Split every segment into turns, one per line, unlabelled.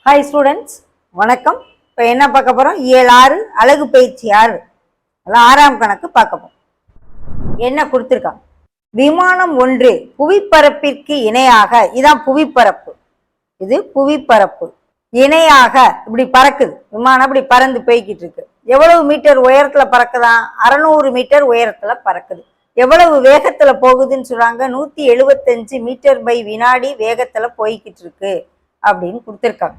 Hi students, வணக்கம். இப்போ என்ன பார்க்க போகிறோம்? இயல் 6 அழகு பயிற்சி 6 6ஆம் கணக்கு பார்க்க போகிறோம். என்ன கொடுத்துருக்காங்க? விமானம் ஒன்று புவிப்பரப்பிற்கு இணையாக, இதான் புவிப்பரப்பு, இது புவிப்பரப்பு இணையாக இப்படி பறக்குது. விமானம் இப்படி பறந்து போய்கிட்டு இருக்கு. எவ்வளவு மீட்டர் உயரத்துல பறக்குதான்? 600 மீட்டர் உயரத்துல பறக்குது. எவ்வளவு வேகத்துல போகுதுன்னு சொல்றாங்க? 175 மீட்டர் பை வினாடி வேகத்துல போய்கிட்டு இருக்கு அப்படின்னு கொடுத்துருக்காங்க.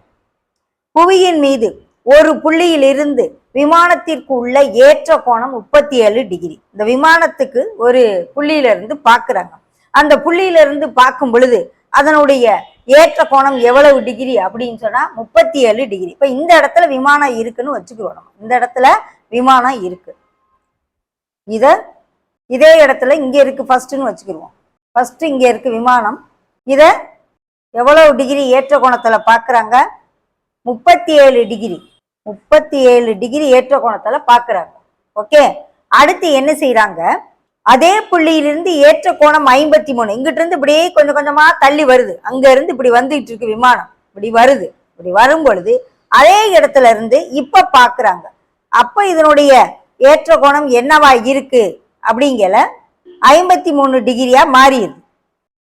புவியின் மீது ஒரு புள்ளியில் இருந்து விமானத்திற்கு உள்ள ஏற்ற கோணம் 37 டிகிரி. இந்த விமானத்துக்கு ஒரு புள்ளியில இருந்து பாக்குறாங்க. அந்த புள்ளியில இருந்து பார்க்கும் பொழுது அதனுடைய ஏற்ற கோணம் எவ்வளவு டிகிரி அப்படின்னு சொன்னா 37 டிகிரி. இப்ப இந்த இடத்துல விமானம் இருக்குன்னு வச்சுக்கிறோம். நம்ம இந்த இடத்துல விமானம் இருக்கு, இதே இடத்துல இங்க இருக்கு ஃபர்ஸ்ட்னு வச்சுக்கிடுவோம். ஃபர்ஸ்ட் இங்க இருக்கு விமானம். இத எவ்வளவு டிகிரி ஏற்ற கோணத்துல பாக்குறாங்க? 37 டிகிரி. 37 டிகிரி ஏற்ற கோணத்துல பாக்குறாங்க. ஓகே, அடுத்து என்ன செய்யறாங்க? அதே புள்ளியிலிருந்து ஏற்ற கோணம் 53. இங்கிட்ட இருந்து இப்படியே கொஞ்சம் கொஞ்சமா தள்ளி வருது. அங்க இருந்து இப்படி வந்துட்டு இருக்கு விமானம், இப்படி வருது. இப்படி வரும் பொழுது அதே இடத்துல இருந்து இப்ப பாக்குறாங்க. அப்ப இதனுடைய ஏற்ற கோணம் என்னவா இருக்கு அப்படிங்கல 53 டிகிரியா மாறிடுது.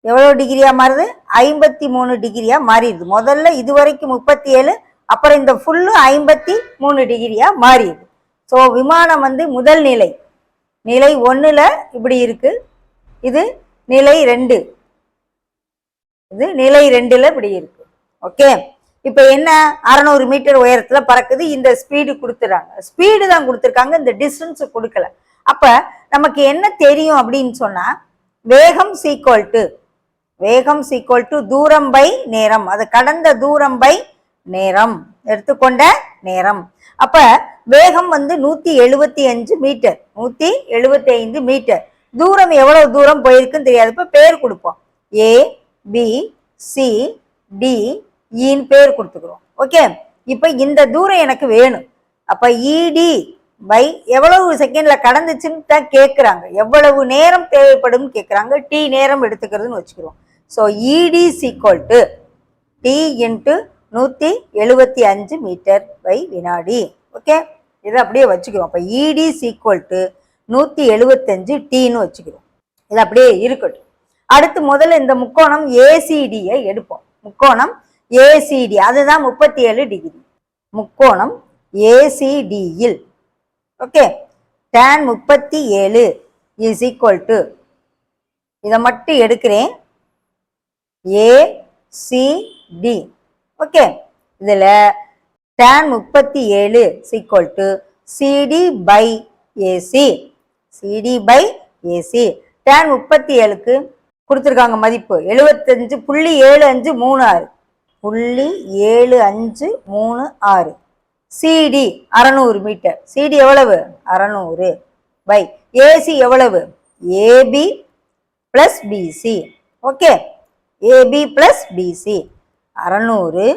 எவ்வளவு டிகிரியா மாறுது? 53 டிகிரியா மாறிடுது. முதல்ல இதுவரைக்கும் 37, அப்புறம் இந்த ஃபுல்லு 53 டிகிரியா மாறிடுது. ஸோ விமானம் முதல் நிலை, நிலை 1ல இப்படி இருக்கு. இது நிலை 2, இது நிலை 2ல இப்படி இருக்கு. ஓகே, இப்ப என்ன? 600 மீட்டர் உயரத்துல பறக்குது. இந்த ஸ்பீடு கொடுத்துறாங்க. ஸ்பீடு தான் கொடுத்துருக்காங்க, இந்த டிஸ்டன்ஸ் கொடுக்கல. அப்ப நமக்கு என்ன தெரியும் அப்படின்னு சொன்னா, வேகம் சீக்வல் டு தூரம் பை நேரம். அது கடந்த தூரம் பை நேரம், எடுத்துக்கொண்ட நேரம். அப்ப வேகம் 175 மீட்டர், 175 மீட்டர். தூரம் எவ்வளவு தூரம் போயிருக்குன்னு தெரியாது. இப்ப பேர் கொடுப்போம். ஏ பி சி டி இன்னு பேர் கொடுத்துக்கிறோம். ஓகே, இப்ப இந்த தூரம் எனக்கு வேணும். அப்ப இடி பை எவ்வளவு செகண்ட்ல கடந்துச்சுன்னு தான் கேட்குறாங்க. எவ்வளவு நேரம் தேவைப்படும் கேட்குறாங்க. டி நேரம் எடுத்துக்கிறதுன்னு வச்சுக்கிறோம். So ED is equal to T into 175 metre by வினாடி. ஓகே, இதை அப்படியே வச்சுக்கிறோம். அப்போ இடி சீக்வல் டு 175 டின்னு வச்சுக்கிறோம். இது அப்படியே இருக்கட்டும். அடுத்து முதல்ல இந்த முக்கோணம் ஏசிடியை எடுப்போம். முக்கோணம் ஏசிடி, அதுதான் 37 டிகிரி. முக்கோணம் ஏசிடியில் okay tan 37 is equal to, இதை மட்டும் எடுக்கிறேன், ஏசிடி. ஓகே, இதுல tan 37 equal to CD by AC. CD by AC. tan 37க்கு கொடுத்துருக்காங்க மதிப்பு 75.7536, 0.7536. CD 600 metre. சிடி எவ்வளவு? 600 பை ஏசி எவ்வளவு? AB plus BC. Okay, AB plus BC 600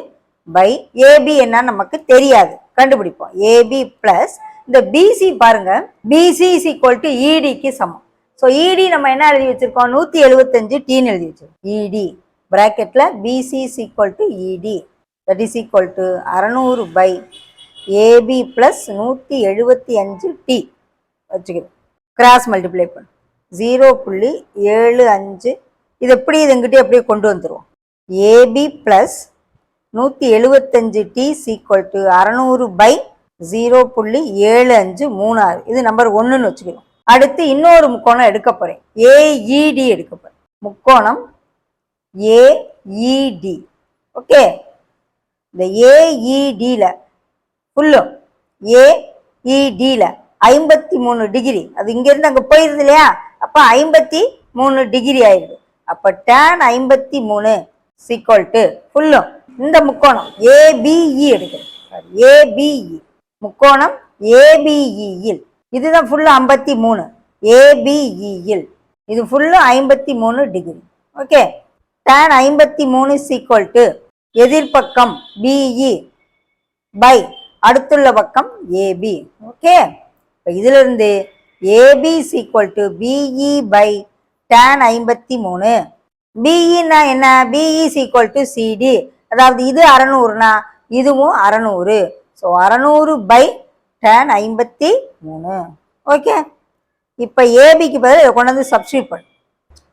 by AB என்ன நமக்கு தெரியாது, கண்டுபிடிப்போம். ஏபி பிளஸ் இந்த பிசி பாருங்க, பிசி இஸ் ஈக்குவல் டு இடிக்கு சமம். ஸோ இடி நம்ம என்ன எழுதி வச்சிருக்கோம்? 175 டின்னு எழுதி வச்சிருக்கோம். இடி பிராக்கெட்ல BC is equal to ED, that is equal to 600 by AB plus 175 T வச்சுக்கிறோம். கிராஸ் மல்டிப்ளை பண்ணும் 0.75. இது எப்படி இதுங்கிட்டே அப்படியே கொண்டு வந்துடுவோம். AB plus 175 T is equal to 600 by 0.7536. இது நம்பர் 1ன்னு வச்சுக்கிறோம். அடுத்து இன்னொரு முக்கோணம் எடுக்க போறேன். ஏஇடி எடுக்க போறேன். முக்கோணம் ஏஇடி. ஓகே, இந்த ஏஇடியில ஃபுல்லும் ஏஇடியில 53 டிகிரி. அது இங்கிருந்து அங்கே போயிருது இல்லையா? அப்போ 53 டிகிரி ஆயிடுது. அப்போ tan 53 சீக்வல் டு ஃபுல்லும் இந்த முக்கோணம் ஏபிஇ எடுக்கிறேன். ஏபிஇ முக்கோணம் ஏபிஇயில் இதுதான் ஃபுல்லு 53. ஏபிஇயில் இது full 53 degree. Okay, tan 53 is equal to எதிர்பக்கம் பிஇ பை அடுத்துள்ள பக்கம் ஏபி. ஓகே, இப்போ இதுல இருந்து AB is equal to BE by tan 53. பிஇன்னா என்ன? BE is equal to CD. அதாவது இது 600னா இதுவும் 600. So 600 by tan 53. ஓகே. இப்போ ஏபிக்கு பதில் இதை கொண்டு வந்து சப்ஸ்டியூட் பண்ணு.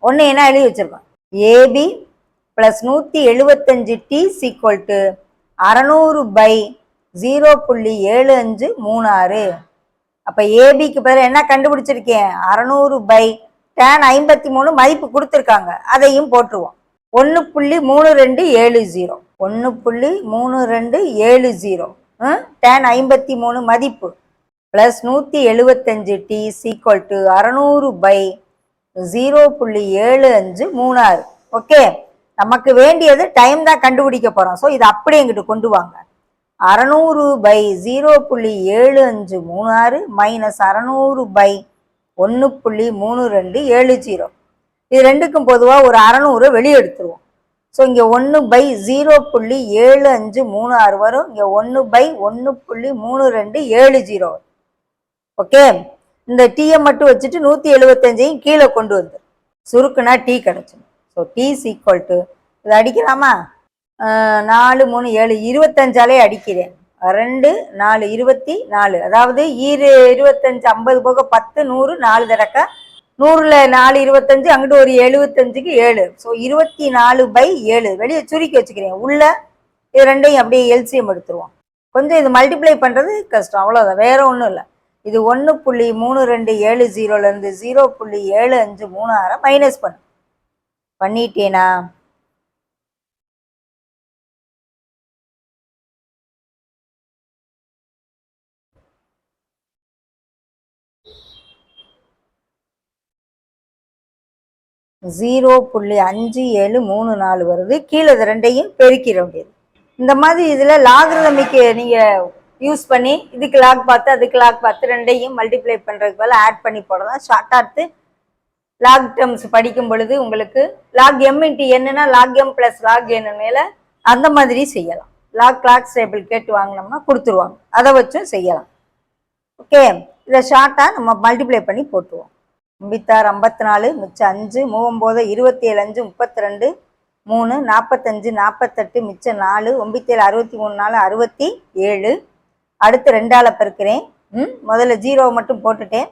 ஒன்று என்ன எழுதி வச்சிருக்கோம்? AB plus 175t equal to 600 by 0.7536. அப்போ ஏபிக்கு பதில் என்ன கண்டுபிடிச்சிருக்கேன்? 600 பை tan 53 மதிப்பு கொடுத்துருக்காங்க, அதையும் போட்டுருவோம். 1.3270. 1.3270 tan 53 மதிப்பு plus 175t equal to 600 by 0.7536. Okay. நமக்கு வேண்டியது டைம் தான் கண்டுபிடிக்க போறோம். ஸோ இதை அப்படியே எங்கிட்ட கொண்டு வாங்க. 600 பை 0.7536 மைனஸ் 600 பை 1.3270. இது ரெண்டுக்கும் பொதுவாக ஒரு 600 வெளியே எடுத்துருவோம். ஸோ இங்கே 1 பை 0.7536 வரும். இங்கே 1 பை 1.3270. ஓகே. இந்த டீயை மட்டும் வச்சுட்டு 175ஐயும் கீழே கொண்டு வந்து சுருக்குனா டீ கிடைச்சிடும். ஸோ டீ ஈக்குவல் டு இதை அடிக்கலாமா? 4 3 7 25ஆலே அடிக்கிறேன். 2 4 24. அதாவது 25 50 போக 10 100 4 தடக்க 100ல் 4 25, அங்கிட்டு ஒரு 75க்கு 7. ஸோ 24/7 வெளியே சுருக்கி வச்சுக்கிறேன். உள்ள இது ரெண்டையும் அப்படியே எல்சிஎம் எடுத்துருவோம். கொஞ்சம் இது மல்டிப்ளை பண்ணுறது கஷ்டம், அவ்வளோதான், வேற ஒன்றும் இல்லை. இது 1.3270 0.7536 மைனஸ் பண்ணிட்டேனா? ஜீரோ 0.5734 வருது. கீழே இது ரெண்டையும் பெருக்கிட வேண்டியது. இந்த மாதிரி இதில் லாகிரதமிக்கு நீங்கள் யூஸ் பண்ணி இதுக்கு லாக் பார்த்து அதுக்கு லாக் பார்த்து ரெண்டையும் மல்டிப்ளை பண்ணுறதுக்கு பதில் ஆட் பண்ணி போடலாம். ஷார்ட்டாக எடுத்து லாக் டேர்ம்ஸ் படிக்கும் பொழுது உங்களுக்கு லாக் எம் இன்ட்டு என்னன்னா லாக் எம் ப்ளஸ் லாக் என்ன மேலே அந்த மாதிரி செய்யலாம். லாக் டேபிள் கேட்டு வாங்கினோம்னா கொடுத்துருவாங்க, அதை வச்சும் செய்யலாம். ஓகே. இதை ஷார்ட்டாக நம்ம மல்டிப்ளை பண்ணி போட்டுருவோம். 56 54 மிச்சம் 5 39 27 5 32 3 45 48 மிச்சம் 4 97 63 4 67. அடுத்து 2ஆல் பெருக்கிறேன். முதல்ல 0 மட்டும் போட்டுட்டேன்.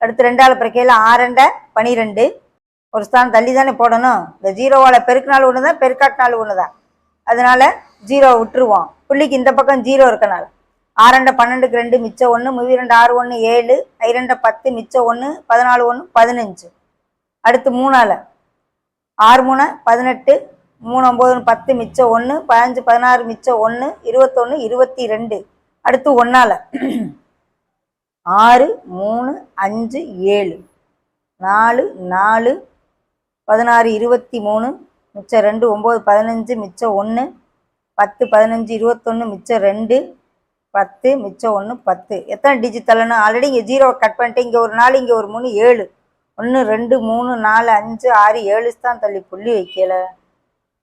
அடுத்து 2ஆல் பெருக்கையில் 6 12. ஒரு ஸ்தானம் தள்ளி தானே போடணும். இந்த 0வால் பெருக்கினாலும் ஒன்று தான், பெருக்காட்டினாலும் ஒன்று தான். அதனால 0 விட்டுருவோம். புள்ளிக்கு இந்த பக்கம் 0 இருக்கனால 6 12க்கு 2 மிச்சம் 1 2 6 1 7 2 10 மிச்சம் 1 14 1 15. அடுத்து 3ஆல் 6 3 18 3 9 10 மிச்சம் 1 15 16 மிச்சம் 1 21 22. அடுத்து 1ஆல் 6 3 5 7 4 4 16 23 மிச்சம் 2 9 15 மிச்சம் 1 10 15 21 மிச்சம் 2 10 மிச்சம் 1 10. எத்தனை டிஜிட் தள்ளணும்? ஆல்ரெடி இங்கே 0 கட் பண்ணிட்டு இங்கே ஒரு 4 இங்கே ஒரு 3 7 1 2 3 4 5 6 7 தான் தள்ளி புள்ளி வைக்கல.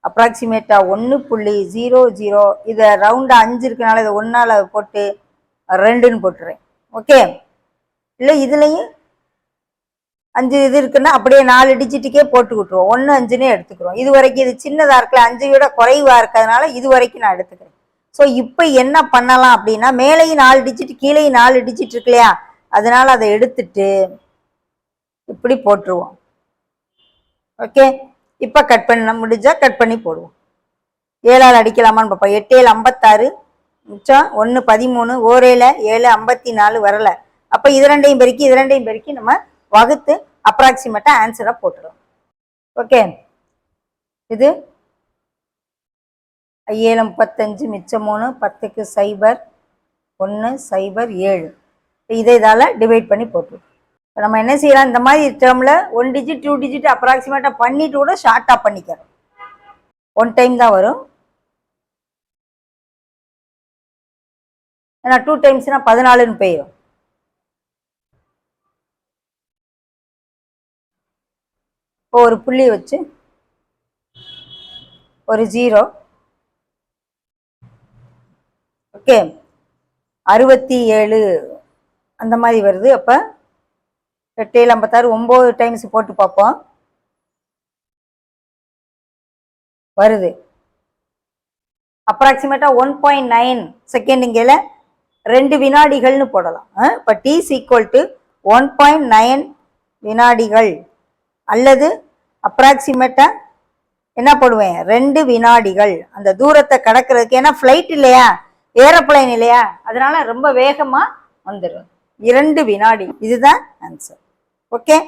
அப்ராக்சிமேட்டா 1.00. இதை ரவுண்டா 5 இருக்கனால இதை 1ஆல் போட்டு 2ன்னு போட்டுறேன். ஓகே. இல்லை இதுலையும் 5 இது இருக்குன்னா அப்படியே 4 டிஜிட்டுக்கே போட்டு விட்டுருவோம். 1 5ன்னே எடுத்துக்கிறோம். இது வரைக்கும் இது சின்னதாக இருக்கல, 5 விட குறைவாக இருக்கிறதுனால இது வரைக்கும் நான் எடுத்துக்கிறேன். ஸோ இப்போ என்ன பண்ணலாம் அப்படின்னா, மேலேயும் 4 டிஜிட் கீழேயும் 4 டிஜிட் இருக்கு இல்லையா, அதனால அதை எடுத்துட்டு இப்படி போட்டுருவோம். ஓகே. இப்போ கட் பண்ண முடிஞ்சா கட் பண்ணி போடுவோம். 7ஆல் அடிக்கலாமான்னு பார்ப்போம். 8 7 56 மிச்சம் 1 13 ஓரேல 7 54 வரல. அப்போ இது ரெண்டையும் பெருக்கி நம்ம வகுத்து அப்ராக்சிமேட்டா ஆன்சரை போட்டுடும். ஓகே. இது 7 35 மிச்சம் 3 10க்கு 0 1 0 7. இதால் டிவைட் பண்ணி போட்டுருவோம். இப்போ நம்ம என்ன செய்யலாம், இந்த மாதிரி டேர்மில் 1 டிஜிட் 2 டிஜிட் அப்ராக்சிமேட்டாக பண்ணிட்டு கூட ஷார்ட்டாக பண்ணிக்கிறோம். 1 டைம் தான் வரும். ஏன்னா 2 டைம்ஸ்னால் 14ன்னு போயிடும். இப்போ ஒரு புள்ளி வச்சு ஒரு 0. ஓகே. 67 அந்த மாதிரி வருது. அப்போ 8 7 56 9 டைம்ஸ் போட்டு பார்ப்போம். வருது. அப்ராக்சிமேட்டா 1.9 செகண்ட் இங்கே 2 வினாடிகள்னு போடலாம். இப்போ t = 1.9 வினாடிகள் அல்லது அப்ராக்சிமேட்டா என்ன போடுவேன் 2 வினாடிகள் அந்த தூரத்தை கடக்கிறதுக்கு. ஏன்னா ஃப்ளைட் இல்லையா, ஏரோப்ளைன் இல்லையா, அதனால ரொம்ப வேகமா வந்துடும். 2 வினாடி. இதுதான் ஆன்சர். ஓகே.